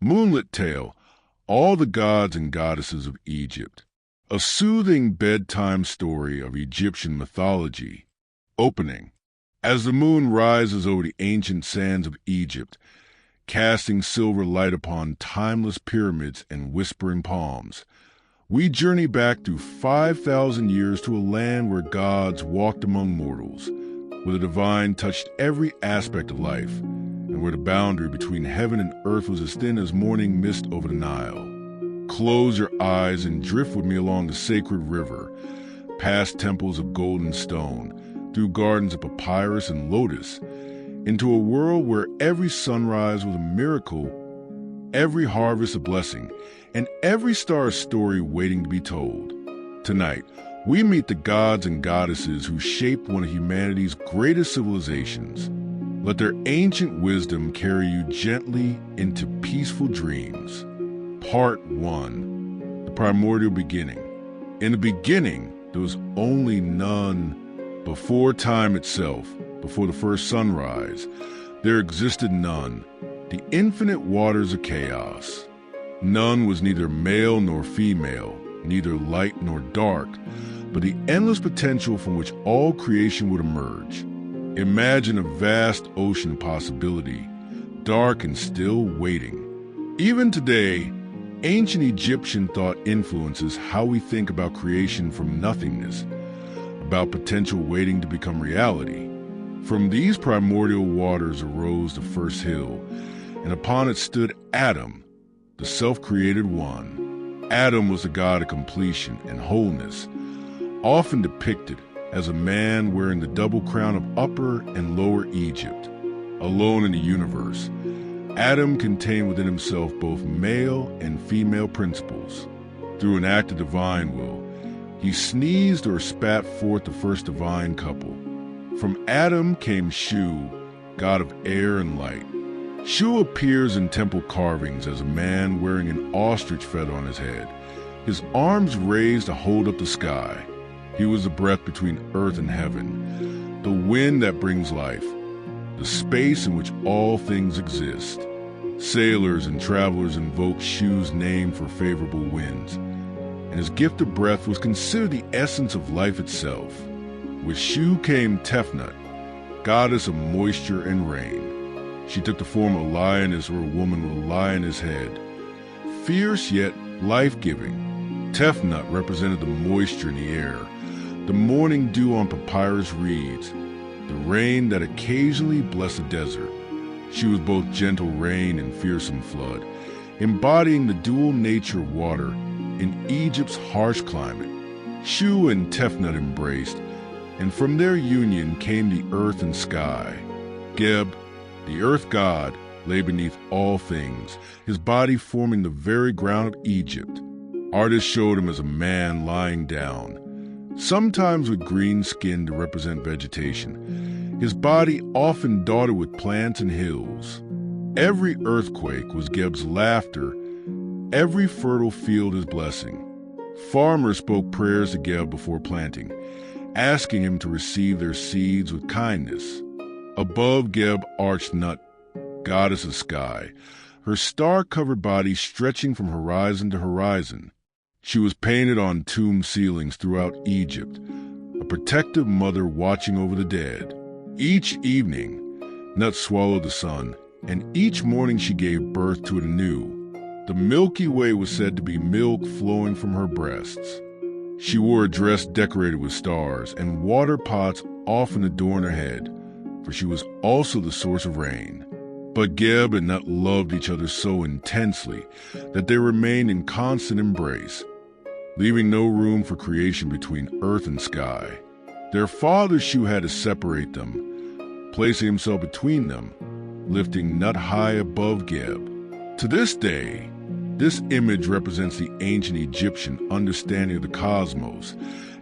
Moonlit Tale, All the Gods and Goddesses of Egypt. A soothing bedtime story of Egyptian mythology. Opening. As the moon rises over the ancient sands of Egypt, casting silver light upon timeless pyramids and whispering palms, we journey back through 5,000 years to a land where gods walked among mortals, where the divine touched every aspect of life, and where the boundary between heaven and earth was as thin as morning mist over the Nile. Close your eyes and drift with me along the sacred river, past temples of golden stone, through gardens of papyrus and lotus, into a world where every sunrise was a miracle, every harvest a blessing, and every star a story waiting to be told. Tonight, we meet the gods and goddesses who shaped one of humanity's greatest civilizations. Let their ancient wisdom carry you gently into peaceful dreams. Part 1. The Primordial Beginning. In the beginning, there was only none. Before time itself, before the first sunrise, there existed none, the infinite waters of chaos. None was neither male nor female, neither light nor dark, but the endless potential from which all creation would emerge. Imagine a vast ocean of possibility, dark and still waiting. Even today, ancient Egyptian thought influences how we think about creation from nothingness, about potential waiting to become reality. From these primordial waters arose the first hill, and upon it stood Adam, the self-created one. Adam was the god of completion and wholeness, often depicted as a man wearing the double crown of Upper and Lower Egypt. Alone in the universe, Adam contained within himself both male and female principles. Through an act of divine will, he sneezed or spat forth the first divine couple. From Adam came Shu, god of air and light. Shu appears in temple carvings as a man wearing an ostrich feather on his head, his arms raised to hold up the sky. He was the breath between earth and heaven, the wind that brings life, the space in which all things exist. Sailors and travelers invoked Shu's name for favorable winds, and his gift of breath was considered the essence of life itself. With Shu came Tefnut, goddess of moisture and rain. She took the form of a lioness or a woman with a lion's head. Fierce yet life-giving, Tefnut represented the moisture in the air, the morning dew on papyrus reeds, the rain that occasionally blessed the desert. She was both gentle rain and fearsome flood, embodying the dual nature of water in Egypt's harsh climate. Shu and Tefnut embraced, and from their union came the earth and sky. Geb, the earth god, lay beneath all things, his body forming the very ground of Egypt. Artists showed him as a man lying down, sometimes with green skin to represent vegetation, his body often dotted with plants and hills. Every earthquake was Geb's laughter, every fertile field his blessing. Farmers spoke prayers to Geb before planting, asking him to receive their seeds with kindness. Above Geb arched Nut, goddess of sky, her star-covered body stretching from horizon to horizon. She was painted on tomb ceilings throughout Egypt, a protective mother watching over the dead. Each evening, Nut swallowed the sun, and each morning she gave birth to it anew. The Milky Way was said to be milk flowing from her breasts. She wore a dress decorated with stars, and water pots often adorned her head, for she was also the source of rain. But Geb and Nut loved each other so intensely that they remained in constant embrace, leaving no room for creation between earth and sky. Their father Shu had to separate them, placing himself between them, lifting Nut high above Geb. To this day, this image represents the ancient Egyptian understanding of the cosmos,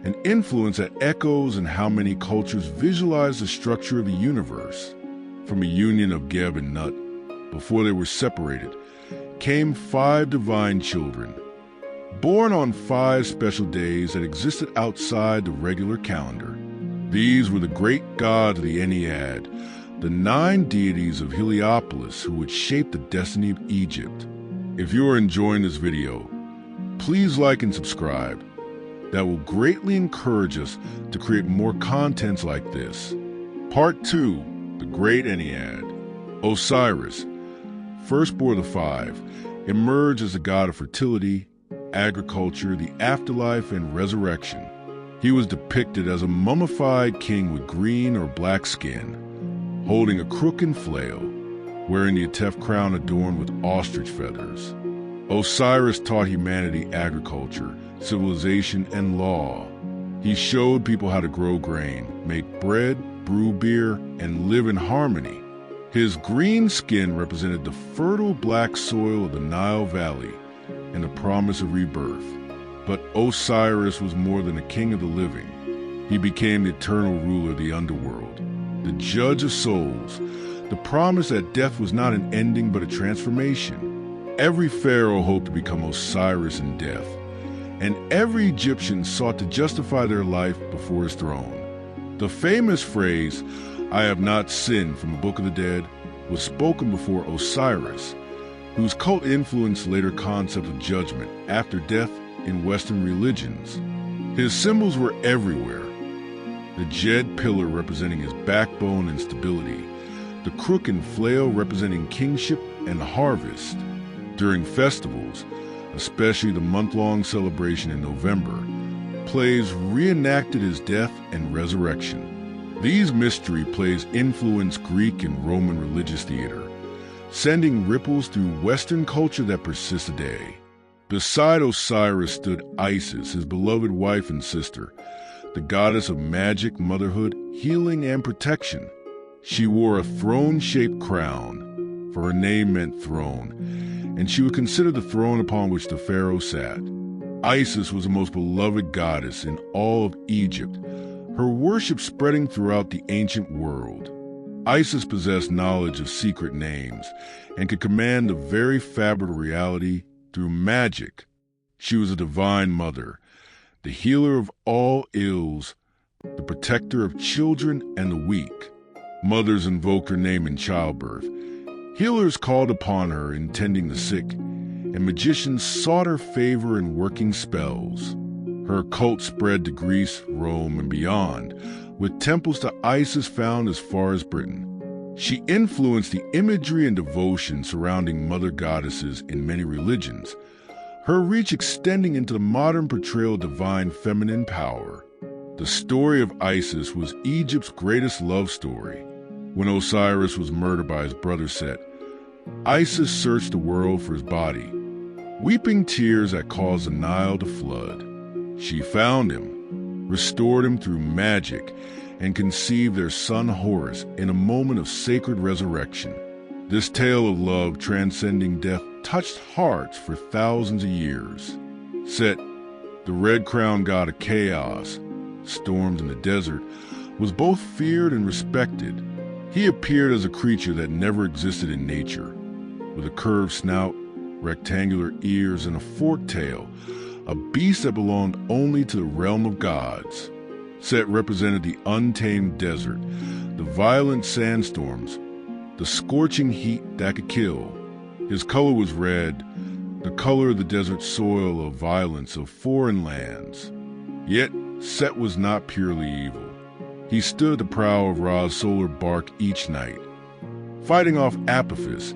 an influence that echoes in how many cultures visualize the structure of the universe. From a union of Geb and Nut, before they were separated, came 5 divine children, born on 5 special days that existed outside the regular calendar. These were the great gods of the Ennead, the 9 deities of Heliopolis who would shape the destiny of Egypt. If you are enjoying this video, please like and subscribe. That will greatly encourage us to create more contents like this. Part 2, The Great Ennead. Osiris, firstborn of the five, emerged as the god of fertility, agriculture, the afterlife, and resurrection. He was depicted as a mummified king with green or black skin, holding a crook and flail, wearing the Atef crown adorned with ostrich feathers. Osiris taught humanity agriculture, civilization, and law. He showed people how to grow grain, make bread, brew beer, and live in harmony. His green skin represented the fertile black soil of the Nile Valley and the promise of rebirth. But Osiris was more than a king of the living. He became the eternal ruler of the underworld, the judge of souls, the promise that death was not an ending but a transformation. Every pharaoh hoped to become Osiris in death, and every Egyptian sought to justify their life before his throne. The famous phrase, "I have not sinned," from the Book of the Dead, was spoken before Osiris, whose cult influenced later concepts of judgment after death in Western religions. His symbols were everywhere. The jed pillar representing his backbone and stability, the crook and flail representing kingship and harvest. During festivals, especially the month-long celebration in November, plays reenacted his death and resurrection. These mystery plays influenced Greek and Roman religious theater, sending ripples through Western culture that persists today. Beside Osiris stood Isis, his beloved wife and sister, the goddess of magic, motherhood, healing, and protection. She wore a throne-shaped crown, for her name meant throne, and she was considered the throne upon which the pharaoh sat. Isis was the most beloved goddess in all of Egypt, her worship spreading throughout the ancient world. Isis possessed knowledge of secret names and could command the very fabric of reality through magic. She was a divine mother, the healer of all ills, the protector of children and the weak. Mothers invoked her name in childbirth. Healers called upon her in tending the sick, and magicians sought her favor in working spells. Her cult spread to Greece, Rome, and beyond, with temples to Isis found as far as Britain. She influenced the imagery and devotion surrounding mother goddesses in many religions, her reach extending into the modern portrayal of divine feminine power. The story of Isis was Egypt's greatest love story. When Osiris was murdered by his brother Set, Isis searched the world for his body, weeping tears that caused the Nile to flood. She found him, restored him through magic, and conceived their son Horus in a moment of sacred resurrection. This tale of love transcending death touched hearts for thousands of years. Set, the red-crowned god of chaos, storms in the desert, was both feared and respected. He appeared as a creature that never existed in nature, with a curved snout, rectangular ears, and a forked tail, a beast that belonged only to the realm of gods. Set represented the untamed desert, the violent sandstorms, the scorching heat that could kill. His color was red, the color of the desert soil of violence of foreign lands. Yet Set was not purely evil. He stood at the prow of Ra's solar bark each night, fighting off Apophis,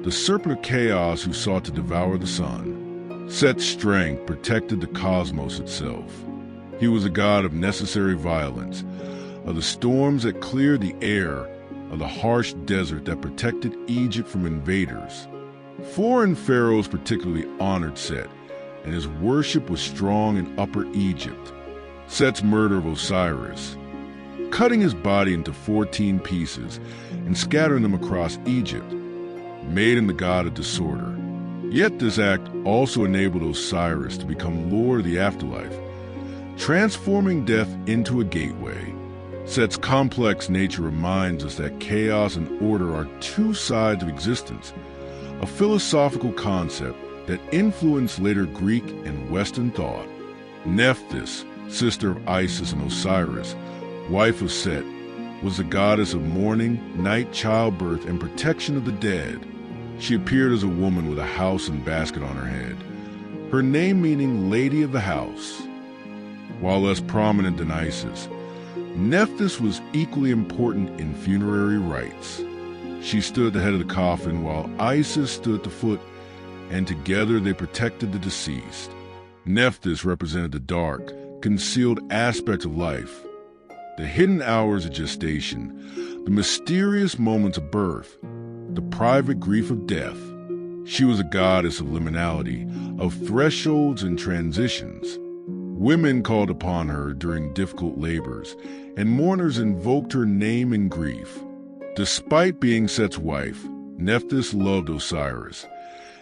the serpent of chaos who sought to devour the sun. Set's strength protected the cosmos itself. He was a god of necessary violence, of the storms that cleared the air, of the harsh desert that protected Egypt from invaders. Foreign pharaohs particularly honored Set, and his worship was strong in Upper Egypt. Set's murder of Osiris, cutting his body into 14 pieces and scattering them across Egypt, made him the god of disorder. Yet this act also enabled Osiris to become lord of the afterlife, transforming death into a gateway. Set's complex nature reminds us that chaos and order are two sides of existence, a philosophical concept that influenced later Greek and Western thought. Nephthys, sister of Isis and Osiris, wife of Set, was the goddess of mourning, night childbirth, and protection of the dead. She appeared as a woman with a house and basket on her head, her name meaning Lady of the House. While less prominent than Isis, Nephthys was equally important in funerary rites. She stood at the head of the coffin while Isis stood at the foot, and together they protected the deceased. Nephthys represented the dark, concealed aspects of life, the hidden hours of gestation, the mysterious moments of birth, the private grief of death. She was a goddess of liminality, of thresholds and transitions. Women called upon her during difficult labors, and mourners invoked her name in grief. Despite being Set's wife, Nephthys loved Osiris,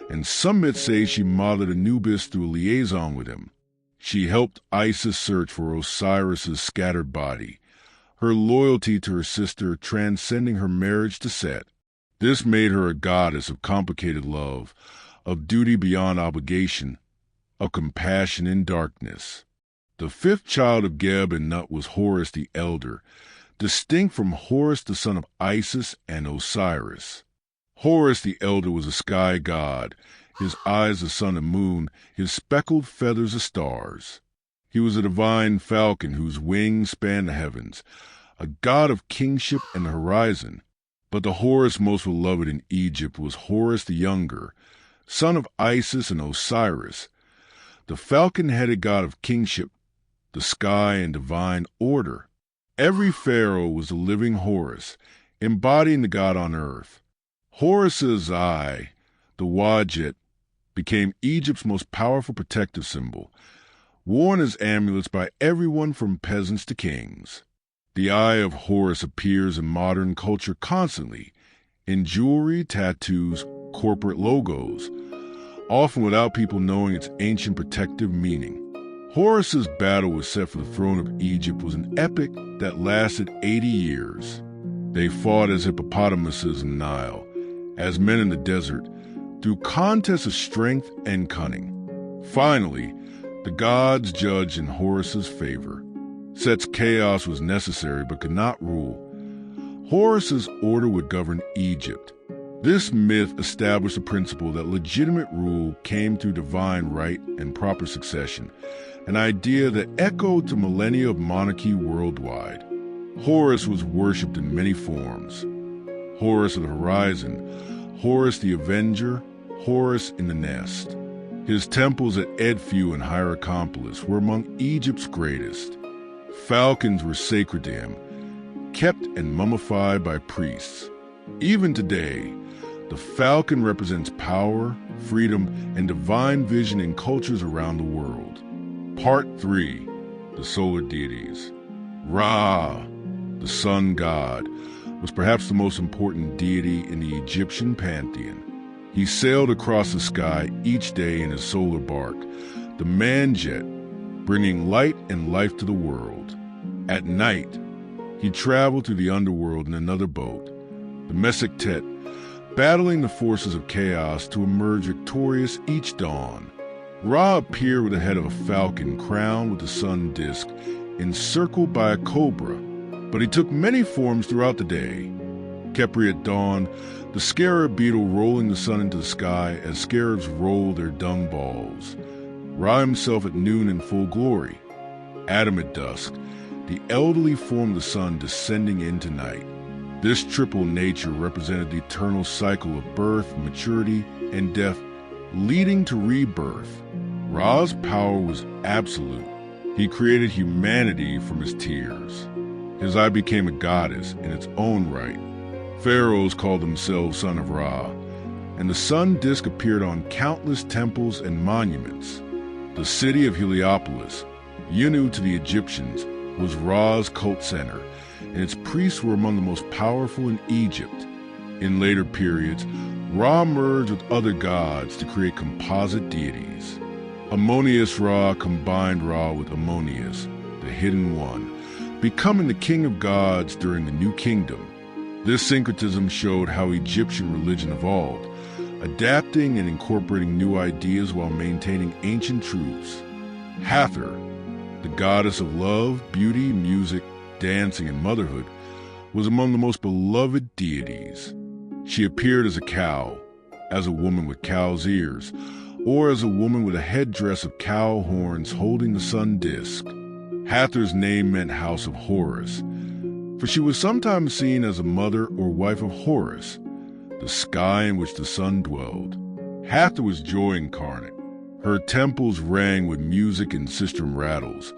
and some myths say she mothered Anubis through a liaison with him. She helped Isis search for Osiris's scattered body, her loyalty to her sister transcending her marriage to Set. This made her a goddess of complicated love, of duty beyond obligation, of compassion in darkness. The fifth child of Geb and Nut was Horus the Elder, distinct from Horus the son of Isis and Osiris. Horus the Elder was a sky god, his eyes the sun and moon, his speckled feathers the stars. He was a divine falcon whose wings spanned the heavens, a god of kingship and the horizon. But the Horus most beloved in Egypt was Horus the Younger, son of Isis and Osiris, the falcon-headed god of kingship, the sky and divine order. Every pharaoh was a living Horus, embodying the god on earth. Horus's eye, the Wadjet, became Egypt's most powerful protective symbol, worn as amulets by everyone from peasants to kings. The eye of Horus appears in modern culture constantly, in jewelry, tattoos, corporate logos, often without people knowing its ancient protective meaning. Horus's battle with Set for the throne of Egypt was an epic that lasted 80 years. They fought as hippopotamuses in the Nile, as men in the desert, through contests of strength and cunning. Finally, the gods judged in Horus's favor. Set's chaos was necessary but could not rule. Horus's order would govern Egypt. This myth established the principle that legitimate rule came through divine right and proper succession, an idea that echoed to millennia of monarchy worldwide. Horus was worshipped in many forms. Horus of the horizon, Horus the Avenger, Horus in the nest. His temples at Edfu and Hierakonpolis were among Egypt's greatest. Falcons were sacred to him, kept and mummified by priests. Even today, the falcon represents power, freedom, and divine vision in cultures around the world. Part 3. The Solar Deities. Ra, the sun god, was perhaps the most important deity in the Egyptian pantheon. He sailed across the sky each day in his solar bark, the Manjet, bringing light and life to the world. At night, he traveled through the underworld in another boat, the Mesektet, battling the forces of chaos to emerge victorious each dawn. Ra appeared with the head of a falcon crowned with the sun disk, encircled by a cobra, but he took many forms throughout the day. Khepri at dawn, the scarab beetle rolling the sun into the sky as scarabs roll their dung balls. Ra himself at noon in full glory. Adam at dusk, the elderly form of the sun descending into night. This triple nature represented the eternal cycle of birth, maturity, and death, leading to rebirth. Ra's power was absolute. He created humanity from his tears. His eye became a goddess in its own right. Pharaohs called themselves Son of Ra, and the sun disk appeared on countless temples and monuments. The city of Heliopolis, Yunu to the Egyptians, was Ra's cult center, and its priests were among the most powerful in Egypt. In later periods, Ra merged with other gods to create composite deities. Ammonius Ra combined Ra with Ammonius, the Hidden One, becoming the king of gods during the New Kingdom. This syncretism showed how Egyptian religion evolved, adapting and incorporating new ideas while maintaining ancient truths. Hathor, the goddess of love, beauty, music, dancing, and motherhood, was among the most beloved deities. She appeared as a cow, as a woman with cow's ears, or as a woman with a headdress of cow horns holding the sun disk. Hathor's name meant house of Horus, for she was sometimes seen as a mother or wife of Horus, the sky in which the sun dwelled. Hathor was joy incarnate. Her temples rang with music and sistrum rattles.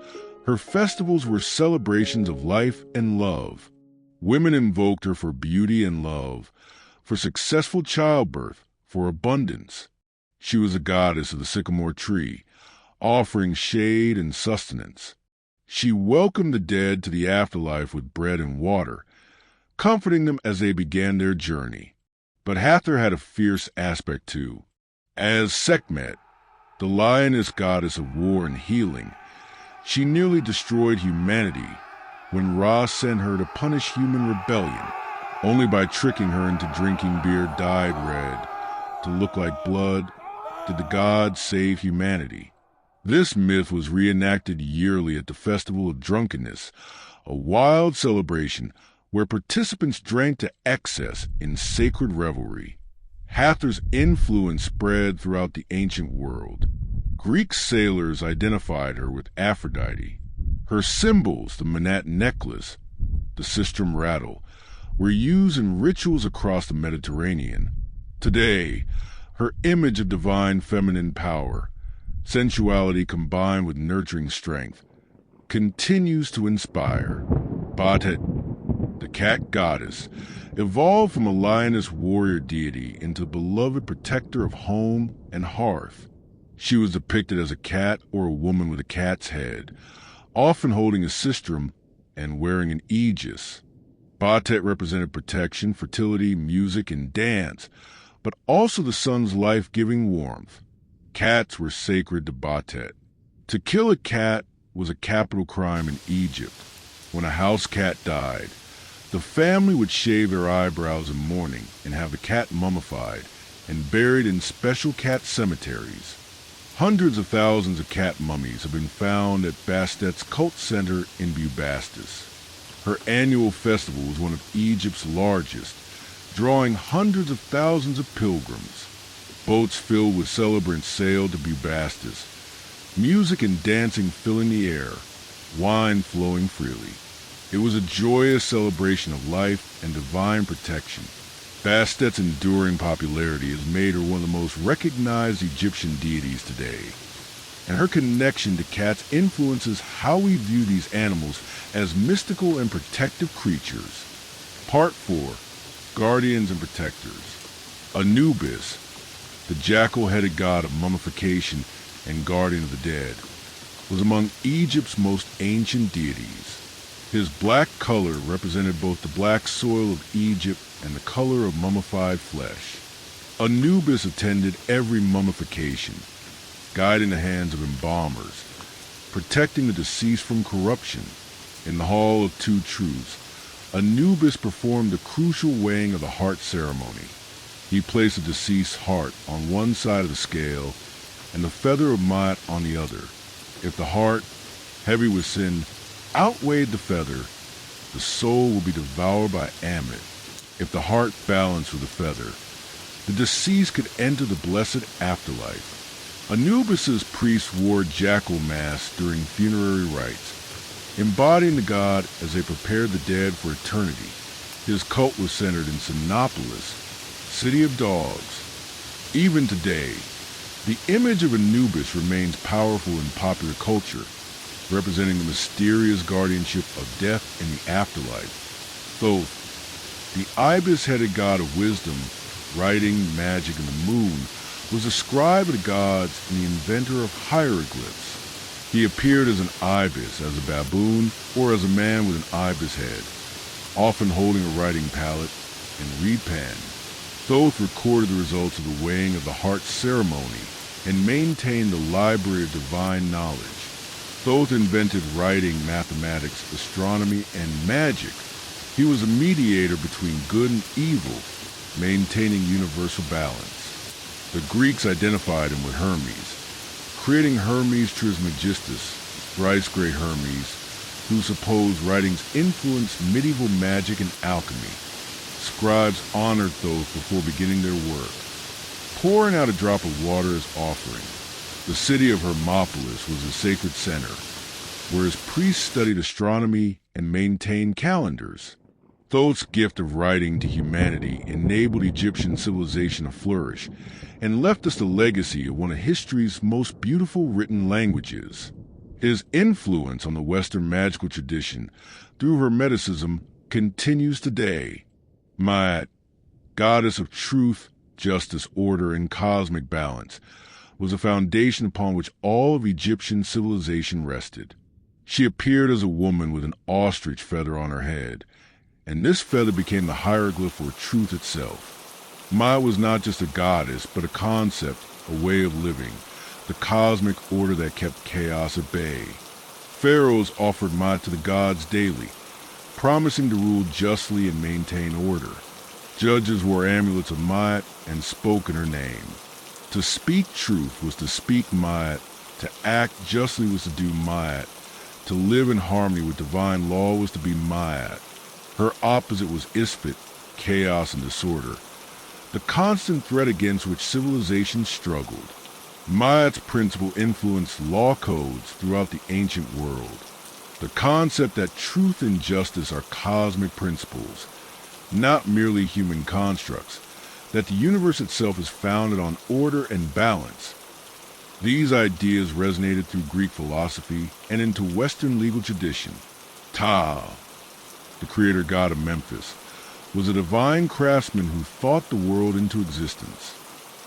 Her festivals were celebrations of life and love. Women invoked her for beauty and love, for successful childbirth, for abundance. She was a goddess of the sycamore tree, offering shade and sustenance. She welcomed the dead to the afterlife with bread and water, comforting them as they began their journey. But Hathor had a fierce aspect too. As Sekhmet, the lioness goddess of war and healing, she nearly destroyed humanity when Ra sent her to punish human rebellion, only by tricking her into drinking beer dyed red to look like blood did the gods save humanity. This myth was reenacted yearly at the Festival of Drunkenness, a wild celebration where participants drank to excess in sacred revelry. Hathor's influence spread throughout the ancient world. Greek sailors identified her with Aphrodite. Her symbols, the Manat necklace, the sistrum rattle, were used in rituals across the Mediterranean. Today, her image of divine feminine power, sensuality combined with nurturing strength, continues to inspire. Batet, the cat goddess, evolved from a lioness warrior deity into the beloved protector of home and hearth. She was depicted as a cat or a woman with a cat's head, often holding a sistrum and wearing an aegis. Batet represented protection, fertility, music, and dance, but also the sun's life-giving warmth. Cats were sacred to Batet. To kill a cat was a capital crime in Egypt. When a house cat died, the family would shave their eyebrows in mourning and have the cat mummified and buried in special cat cemeteries. Hundreds of thousands of cat mummies have been found at Bastet's cult center in Bubastis. Her annual festival was one of Egypt's largest, drawing hundreds of thousands of pilgrims. Boats filled with celebrants sailed to Bubastis, music and dancing filling the air, wine flowing freely. It was a joyous celebration of life and divine protection. Bastet's enduring popularity has made her one of the most recognized Egyptian deities today, and her connection to cats influences how we view these animals as mystical and protective creatures. Part 4. Guardians and Protectors. Anubis, the jackal-headed god of mummification and guardian of the dead, was among Egypt's most ancient deities. His black color represented both the black soil of Egypt and the color of mummified flesh. Anubis attended every mummification, guiding the hands of embalmers, protecting the deceased from corruption. In the Hall of Two Truths, Anubis performed the crucial weighing of the heart ceremony. He placed the deceased's heart on one side of the scale and the feather of Maat on the other. If the heart, heavy with sin, outweighed the feather, the soul will be devoured by Amit. If the heart balanced with the feather, the deceased could enter the blessed afterlife. Anubis's priests wore jackal masks during funerary rites, embodying the god as they prepared the dead for eternity. His cult was centered in Sinopolis, city of dogs. Even today, the image of Anubis remains powerful in popular culture, representing the mysterious guardianship of death and the afterlife. Thoth, the ibis-headed god of wisdom, writing, magic, and the moon, was a scribe of the gods and the inventor of hieroglyphs. He appeared as an ibis, as a baboon, or as a man with an ibis head, often holding a writing palette and reed pen. Thoth recorded the results of the weighing of the heart ceremony and maintained the library of divine knowledge. Thoth invented writing, mathematics, astronomy, and magic. He was a mediator between good and evil, maintaining universal balance. The Greeks identified him with Hermes, creating Hermes Trismegistus, thrice great Hermes, whose supposed writings influenced medieval magic and alchemy. Scribes honored Thoth before beginning their work. pouring out a drop of water as offering. The city of Hermopolis was a sacred center, where his priests studied astronomy and maintained calendars. Thoth's gift of writing to humanity enabled Egyptian civilization to flourish and left us the legacy of one of history's most beautiful written languages. His influence on the Western magical tradition through Hermeticism continues today. Maat, goddess of truth, justice, order, and cosmic balance, was a foundation upon which all of Egyptian civilization rested. She appeared as a woman with an ostrich feather on her head, and this feather became the hieroglyph for truth itself. Maat was not just a goddess, but a concept, a way of living, the cosmic order that kept chaos at bay. Pharaohs offered Maat to the gods daily, promising to rule justly and maintain order. Judges wore amulets of Maat and spoke in her name. To speak truth was to speak Maat, to act justly was to do Maat, to live in harmony with divine law was to be Maat. Her opposite was Isfet, chaos and disorder, the constant threat against which civilization struggled. Maat's principle influenced law codes throughout the ancient world. The concept that truth and justice are cosmic principles, not merely human constructs, that the universe itself is founded on order and balance. These ideas resonated through Greek philosophy and into Western legal tradition. Ta, the creator god of Memphis, was a divine craftsman who thought the world into existence.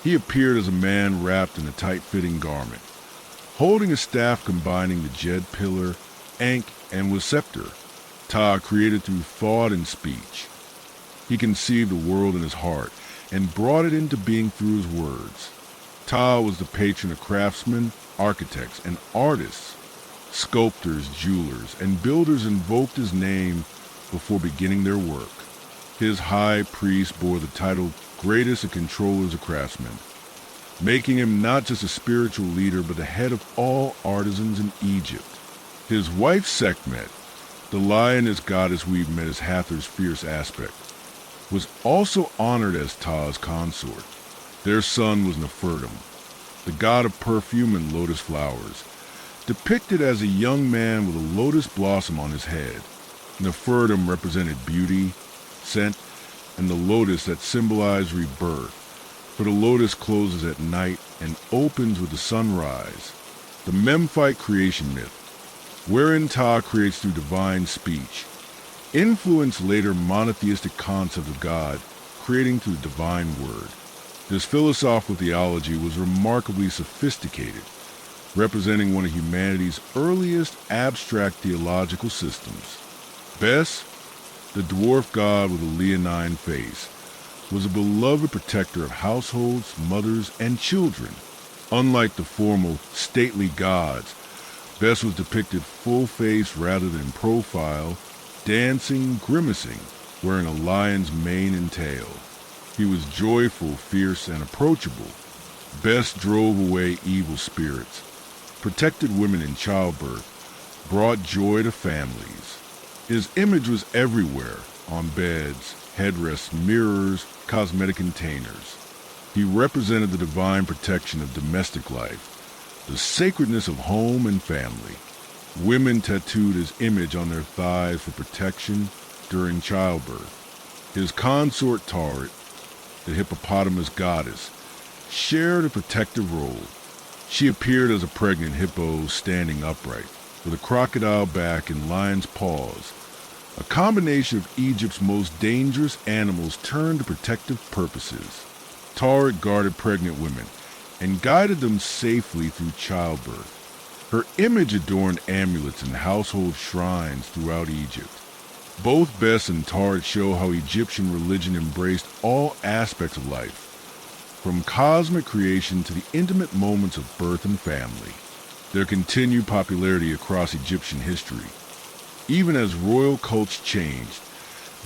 He appeared as a man wrapped in a tight-fitting garment, holding a staff combining the Jed pillar, Ankh, and with scepter. Ta created through thought and speech. He conceived the world in his heart and brought it into being through his words. Ta was the patron of craftsmen, architects, and artists. Sculptors, jewelers, and builders invoked his name before beginning their work. His high priest bore the title greatest of controllers of craftsmen, making him not just a spiritual leader but the head of all artisans in Egypt. His wife Sekhmet, the lioness goddess we've met as Hathor's fierce aspect, was also honored as Ta's consort. Their son was Nefertum, the god of perfume and lotus flowers, depicted as a young man with a lotus blossom on his head. Nefertum represented beauty, scent, and the lotus that symbolized rebirth, for the lotus closes at night and opens with the sunrise. The Memphite creation myth, wherein Ta creates through divine speech, influenced later monotheistic concept of God, creating through the divine word. This philosophical theology was remarkably sophisticated, representing one of humanity's earliest abstract theological systems. Bes, the dwarf god with a leonine face, was a beloved protector of households, mothers, and children. Unlike the formal, stately gods, Bes was depicted full-face rather than profile, dancing, grimacing, wearing a lion's mane and tail. He was joyful, fierce, and approachable. Bes drove away evil spirits, protected women in childbirth, brought joy to families. His image was everywhere, on beds, headrests, mirrors, cosmetic containers. He represented the divine protection of domestic life, the sacredness of home and family. Women tattooed his image on their thighs for protection during childbirth. His consort Tauret, the hippopotamus goddess, shared a protective role. She appeared as a pregnant hippo standing upright, with a crocodile back and lion's paws, a combination of Egypt's most dangerous animals turned to protective purposes. Tauret guarded pregnant women and guided them safely through childbirth. Her image adorned amulets and household shrines throughout Egypt. Both Bes and Tauret show how Egyptian religion embraced all aspects of life, from cosmic creation to the intimate moments of birth and family. Their continued popularity across Egyptian history, even as royal cults changed,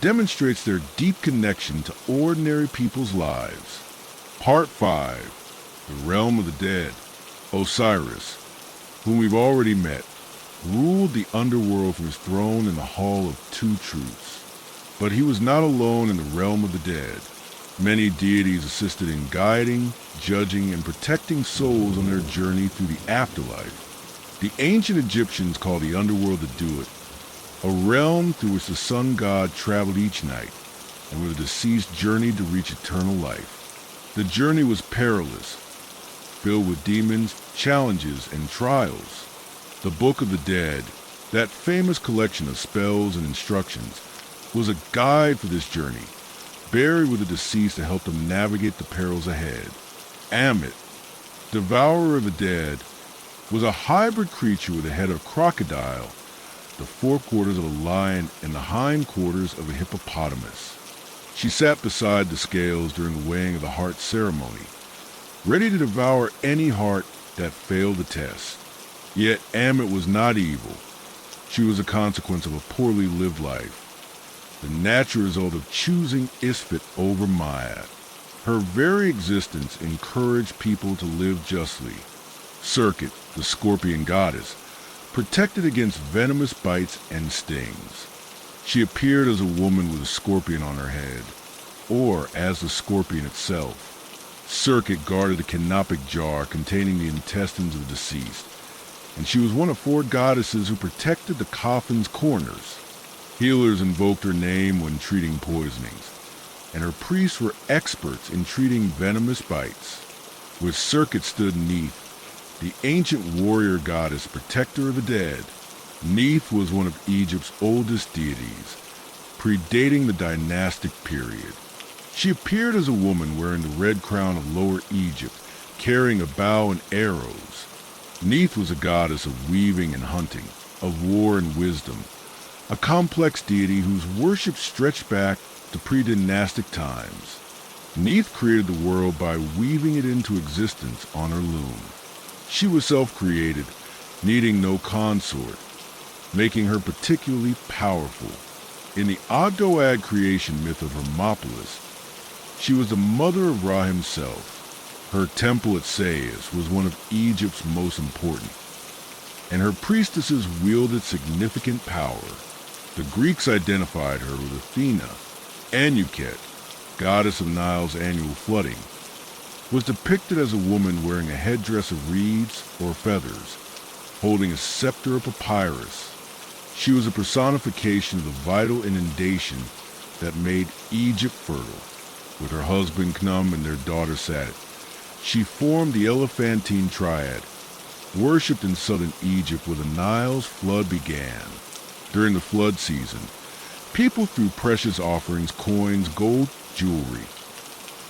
demonstrates their deep connection to ordinary people's lives. Part 5. The Realm of the Dead. Osiris, whom we've already met, ruled the underworld from his throne in the Hall of Two Truths. But he was not alone in the realm of the dead. Many deities assisted in guiding, judging, and protecting souls on their journey through the afterlife. The ancient Egyptians called the underworld the Duat, a realm through which the sun god traveled each night, and where the deceased journeyed to reach eternal life. The journey was perilous, filled with demons, challenges, and trials. The Book of the Dead, that famous collection of spells and instructions, was a guide for this journey, buried with the deceased to help them navigate the perils ahead. Ammit, devourer of the dead, was a hybrid creature with the head of a crocodile, the forequarters of a lion, and the hindquarters of a hippopotamus. She sat beside the scales during the weighing of the heart ceremony, ready to devour any heart that failed the test. Yet Ammit was not evil. She was a consequence of a poorly lived life, the natural result of choosing Isfet over Ma'at. Her very existence encouraged people to live justly. Serket, the scorpion goddess, protected against venomous bites and stings. She appeared as a woman with a scorpion on her head, or as the scorpion itself. Serket guarded a canopic jar containing the intestines of the deceased, and she was one of 4 goddesses who protected the coffin's corners. Healers invoked her name when treating poisonings, and her priests were experts in treating venomous bites. Where Serket stood Neith, the ancient warrior goddess, protector of the dead. Neith was one of Egypt's oldest deities, predating the dynastic period. She appeared as a woman wearing the red crown of Lower Egypt, carrying a bow and arrows. Neith was a goddess of weaving and hunting, of war and wisdom, a complex deity whose worship stretched back to pre-dynastic times. Neith created the world by weaving it into existence on her loom. She was self-created, needing no consort, making her particularly powerful. In the Ogdoad creation myth of Hermopolis, she was the mother of Ra himself. Her temple at Sais was one of Egypt's most important, and her priestesses wielded significant power. The Greeks identified her with Athena. Anuket, goddess of Nile's annual flooding, was depicted as a woman wearing a headdress of reeds or feathers, holding a scepter of papyrus. She was a personification of the vital inundation that made Egypt fertile. With her husband Khnum and their daughter Sat, she formed the Elephantine Triad, worshipped in southern Egypt where the Nile's flood began. During the flood season, people threw precious offerings, coins, gold, jewelry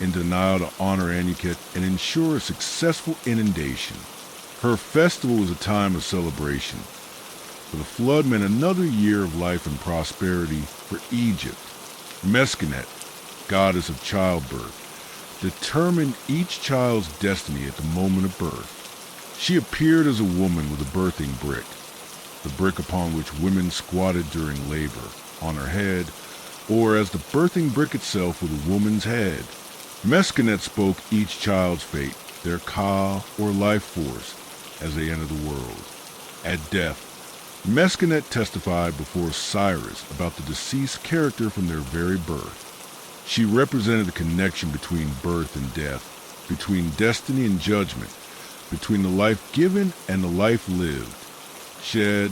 into the Nile to honor Anuket and ensure a successful inundation. Her festival was a time of celebration, for the flood meant another year of life and prosperity for Egypt. Meskenet, goddess of childbirth, determined each child's destiny at the moment of birth. She appeared as a woman with a birthing brick, the brick upon which women squatted during labor, on her head, or as the birthing brick itself with a woman's head. Meskenet spoke each child's fate, their ka or life force, as they entered the world. At death, Meskenet testified before Osiris about the deceased character from their very birth. She represented the connection between birth and death, between destiny and judgment, between the life given and the life lived. Shed,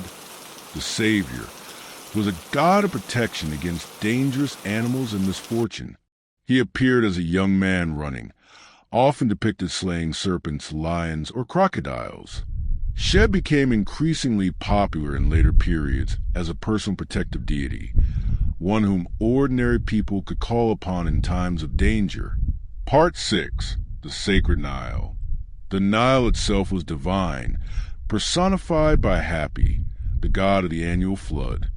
the savior, was a god of protection against dangerous animals and misfortune. He appeared as a young man running, often depicted slaying serpents, lions, or crocodiles. Shed became increasingly popular in later periods as a personal protective deity, one whom ordinary people could call upon in times of danger. Part 6. The Sacred Nile. The Nile itself was divine, personified by Hapi, the god of the annual flood.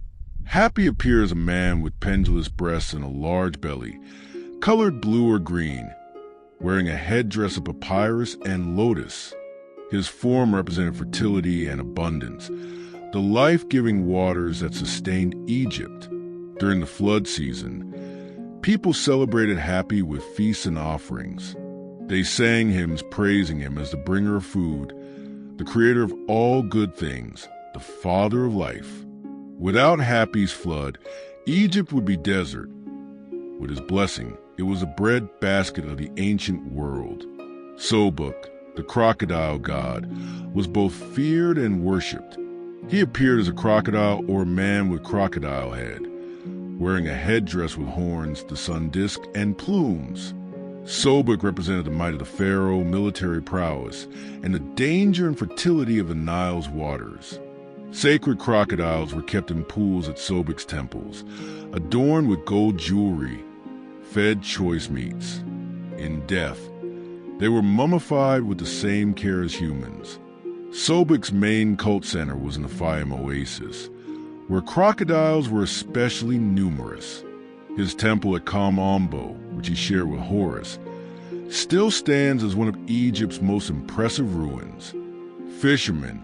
Hapi appeared as a man with pendulous breasts and a large belly, colored blue or green, wearing a headdress of papyrus and lotus. His form represented fertility and abundance, the life-giving waters that sustained Egypt. During the flood season, people celebrated Hapi with feasts and offerings. They sang hymns praising him as the bringer of food, the creator of all good things, the father of life. Without Hapi's flood, Egypt would be desert. With his blessing, It was a breadbasket of the ancient world. Sobuk, the crocodile god, was both feared and worshipped. He appeared as a crocodile or a man with crocodile head, wearing a headdress with horns, the sun disk, and plumes. Sobuk represented the might of the pharaoh, military prowess, and the danger and fertility of the Nile's waters. Sacred crocodiles were kept in pools at Sobuk's temples, adorned with gold jewelry, fed choice meats. In death, they were mummified with the same care as humans. Sobuk's main cult center was in the Fayum Oasis, where crocodiles were especially numerous. His temple at Kamombo, which he shared with Horus, still stands as one of Egypt's most impressive ruins. Fishermen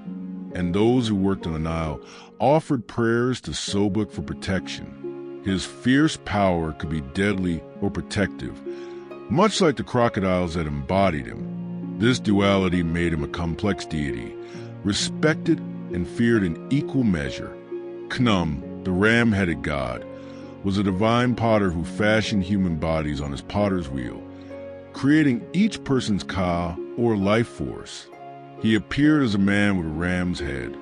and those who worked on the Nile offered prayers to Sobuk for protection. His fierce power could be deadly or protective, much like the crocodiles that embodied him. This duality made him a complex deity, respected and feared in equal measure. Khnum, the ram-headed god, was a divine potter who fashioned human bodies on his potter's wheel, creating each person's ka, or life force. He appeared as a man with a ram's head,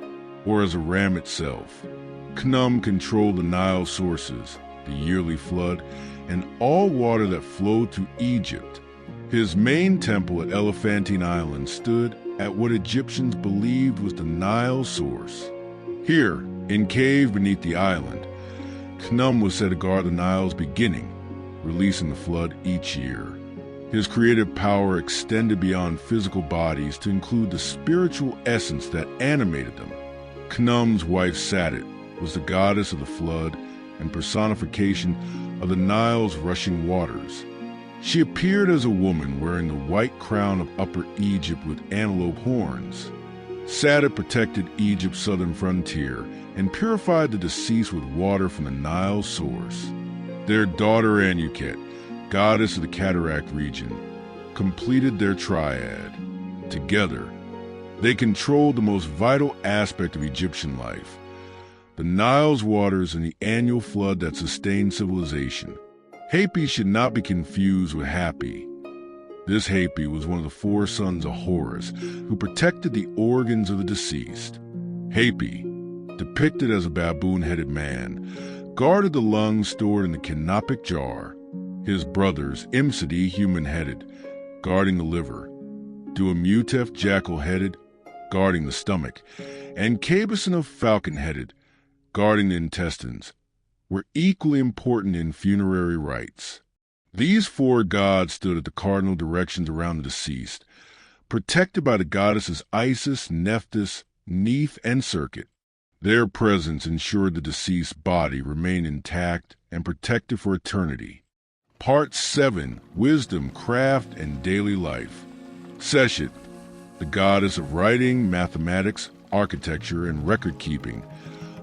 or as a ram itself. Khnum controlled the Nile sources, the yearly flood, and all water that flowed to Egypt. His main temple at Elephantine Island stood at what Egyptians believed was the Nile source. Here, encaved beneath the island, Khnum was said to guard the Nile's beginning, releasing the flood each year. His creative power extended beyond physical bodies to include the spiritual essence that animated them. Khnum's wife Satit was the goddess of the flood and personification of the Nile's rushing waters. She appeared as a woman wearing the white crown of Upper Egypt with antelope horns. Satit protected Egypt's southern frontier and purified the deceased with water from the Nile source. Their daughter Anuket, goddess of the Cataract region, completed their triad. Together, they controlled the most vital aspect of Egyptian life, the Nile's waters and the annual flood that sustained civilization. Hapi should not be confused with Hapi. This Hapi was one of the four sons of Horus, who protected the organs of the deceased. Hapi, depicted as a baboon-headed man, guarded the lungs stored in the canopic jar. His brothers, Imsidi, human-headed, guarding the liver, Duamutef, jackal-headed, guarding the stomach, and Kabeson, falcon-headed, guarding the intestines, were equally important in funerary rites. These four gods stood at the cardinal directions around the deceased, protected by the goddesses Isis, Nephthys, Neith, and Serket. Their presence ensured the deceased's body remained intact and protected for eternity. Part 7, Wisdom, Craft, and Daily Life. Seshet, the goddess of writing, mathematics, architecture, and record-keeping,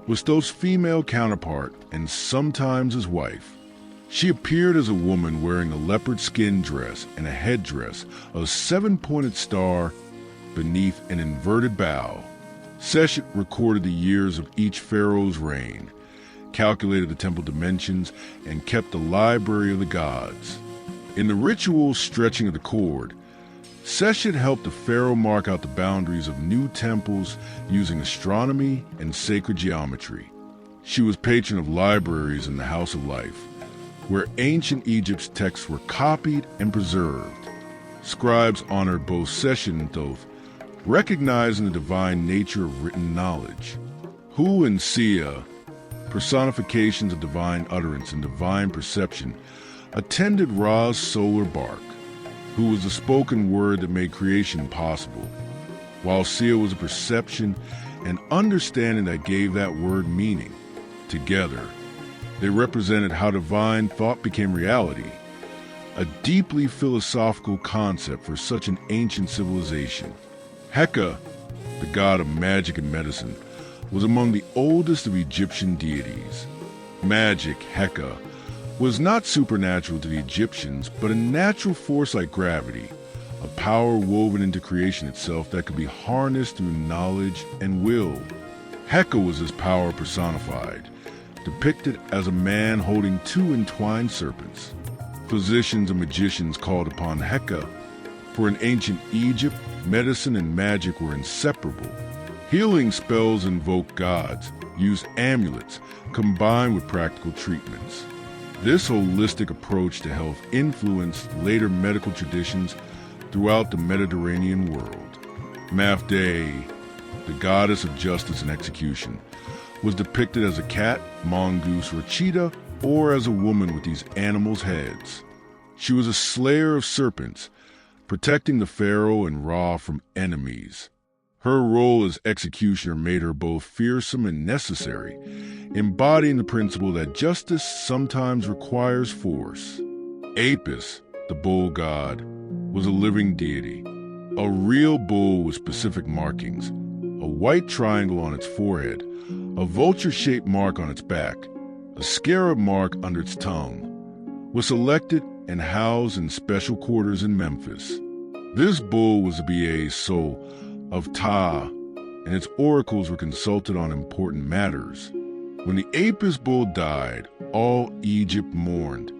was Thoth's female counterpart and sometimes his wife. She appeared as a woman wearing a leopard skin dress and a headdress of a seven-pointed star beneath an inverted bow. Seshet recorded the years of each pharaoh's reign, calculated the temple dimensions, and kept the library of the gods. In the ritual stretching of the cord, Seshet helped the pharaoh mark out the boundaries of new temples using astronomy and sacred geometry. She was patron of libraries in the House of Life, where ancient Egypt's texts were copied and preserved. Scribes honored both Seshet and Thoth, recognizing the divine nature of written knowledge. Hu and Sia, personifications of divine utterance and divine perception, attended Ra's solar bark, who was the spoken word that made creation possible, while Sia was a perception and understanding that gave that word meaning. Together, they represented how divine thought became reality, a deeply philosophical concept for such an ancient civilization. Heka, the god of magic and medicine, was among the oldest of Egyptian deities. Magic, Heka, was not supernatural to the Egyptians, but a natural force like gravity, a power woven into creation itself that could be harnessed through knowledge and will. Heka was this power personified, depicted as a man holding two entwined serpents. Physicians and magicians called upon Heka, for in ancient Egypt, medicine and magic were inseparable. Healing spells invoked gods, used amulets, combined with practical treatments. This holistic approach to health influenced later medical traditions throughout the Mediterranean world. Mafde, the goddess of justice and execution, was depicted as a cat, mongoose, or cheetah, or as a woman with these animals' heads. She was a slayer of serpents, protecting the pharaoh and Ra from enemies. Her role as executioner made her both fearsome and necessary, embodying the principle that justice sometimes requires force. Apis, the bull god, was a living deity, a real bull with specific markings, a white triangle on its forehead, a vulture-shaped mark on its back, a scarab mark under its tongue, was selected and housed in special quarters in Memphis. This bull was to be a soul of Ta, and its oracles were consulted on important matters. When the Apis bull died, all Egypt mourned.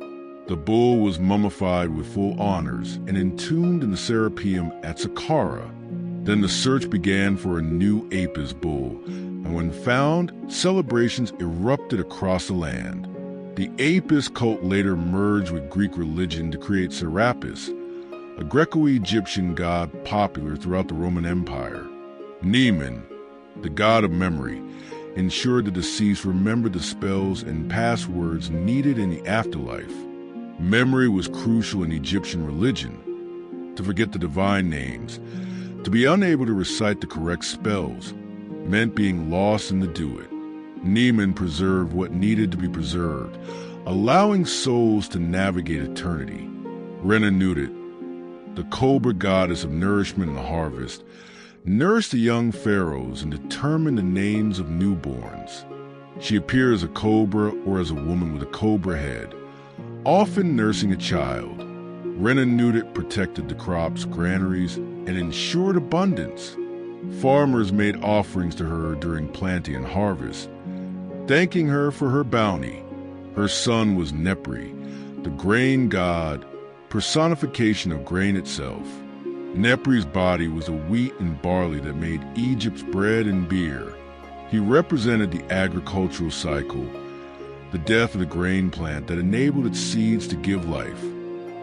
The bull was mummified with full honors and entombed in the Serapeum at Saqqara. Then the search began for a new Apis bull, and when found, celebrations erupted across the land. The Apis cult later merged with Greek religion to create Serapis, a Greco-Egyptian god popular throughout the Roman Empire. Neman, the god of memory, ensured the deceased remembered the spells and passwords needed in the afterlife. Memory was crucial in Egyptian religion. To forget the divine names, to be unable to recite the correct spells, meant being lost in the do-it. Neman preserved what needed to be preserved, allowing souls to navigate eternity. Renenutit, the cobra goddess of nourishment and harvest, nursed the young pharaohs and determined the names of newborns. She appeared as a cobra or as a woman with a cobra head, often nursing a child. Renenutit protected the crops, granaries, and ensured abundance. Farmers made offerings to her during planting and harvest, thanking her for her bounty. Her son was Nepri, the grain god, personification of grain itself. Nepri's body was the wheat and barley that made Egypt's bread and beer. He represented the agricultural cycle, the death of the grain plant that enabled its seeds to give life.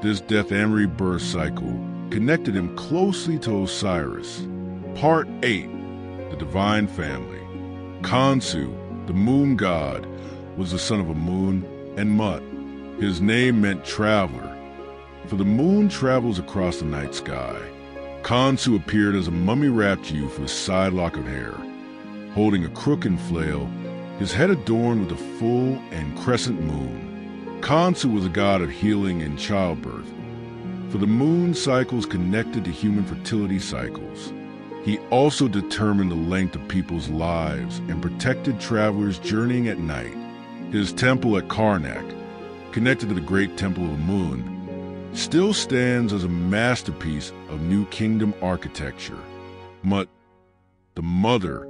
This death and rebirth cycle connected him closely to Osiris. Part 8, the divine family. Khonsu, the moon god, was the son of Amun and Mut. His name meant traveler, for the moon travels across the night sky. Khonsu appeared as a mummy-wrapped youth with a side lock of hair, holding a crook and flail, his head adorned with a full and crescent moon. Khonsu was a god of healing and childbirth, for the moon cycles connected to human fertility cycles. He also determined the length of people's lives and protected travelers journeying at night. His temple at Karnak, connected to the great temple of Amun, still stands as a masterpiece of New Kingdom architecture. Mut, the mother,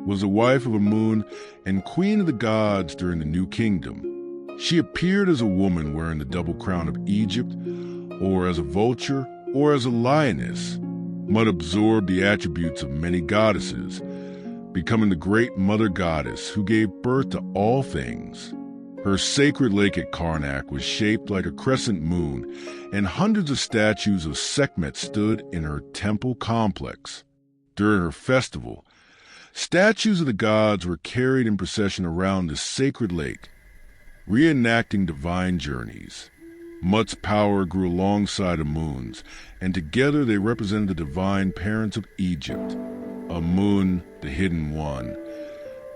was the wife of Amun and queen of the gods during the New Kingdom. She appeared as a woman wearing the double crown of Egypt, or as a vulture, or as a lioness. Mut absorbed the attributes of many goddesses, becoming the great mother goddess who gave birth to all things. Her sacred lake at Karnak was shaped like a crescent moon, and hundreds of statues of Sekhmet stood in her temple complex. During her festival, statues of the gods were carried in procession around this sacred lake, reenacting divine journeys. Mut's power grew alongside Amun's, and together they represented the divine parents of Egypt. Amun, the Hidden One,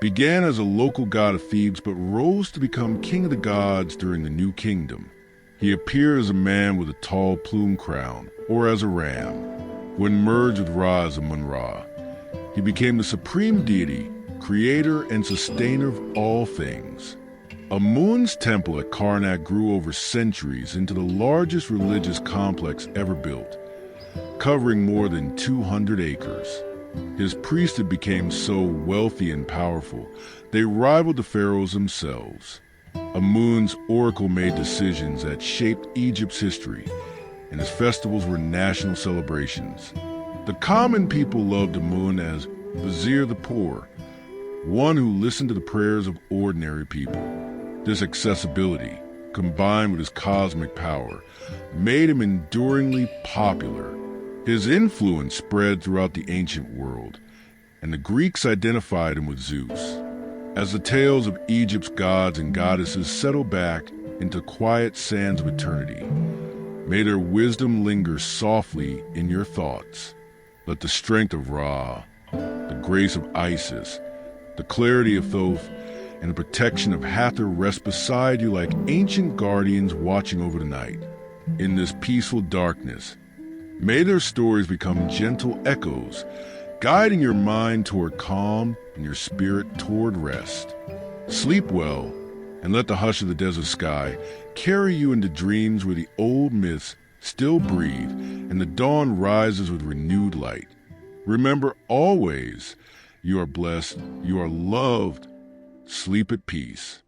began as a local god of Thebes but rose to become king of the gods during the New Kingdom. He appeared as a man with a tall plume crown, or as a ram. When merged with Ra as Amun-Ra, he became the supreme deity, creator and sustainer of all things. Amun's temple at Karnak grew over centuries into the largest religious complex ever built, covering more than 200 acres. His priesthood became so wealthy and powerful, they rivaled the pharaohs themselves. Amun's oracle made decisions that shaped Egypt's history, and his festivals were national celebrations. The common people loved Amun as Vizier the Poor, one who listened to the prayers of ordinary people. This accessibility, combined with his cosmic power, made him enduringly popular. His influence spread throughout the ancient world, and the Greeks identified him with Zeus. As the tales of Egypt's gods and goddesses settle back into quiet sands of eternity, may their wisdom linger softly in your thoughts. Let the strength of Ra, the grace of Isis, the clarity of Thoth, and the protection of Hathor rest beside you like ancient guardians watching over the night. In this peaceful darkness, may their stories become gentle echoes, guiding your mind toward calm and your spirit toward rest. Sleep well, and let the hush of the desert sky carry you into dreams where the old myths still breathe and the dawn rises with renewed light. Remember always, you are blessed, you are loved. Sleep at peace.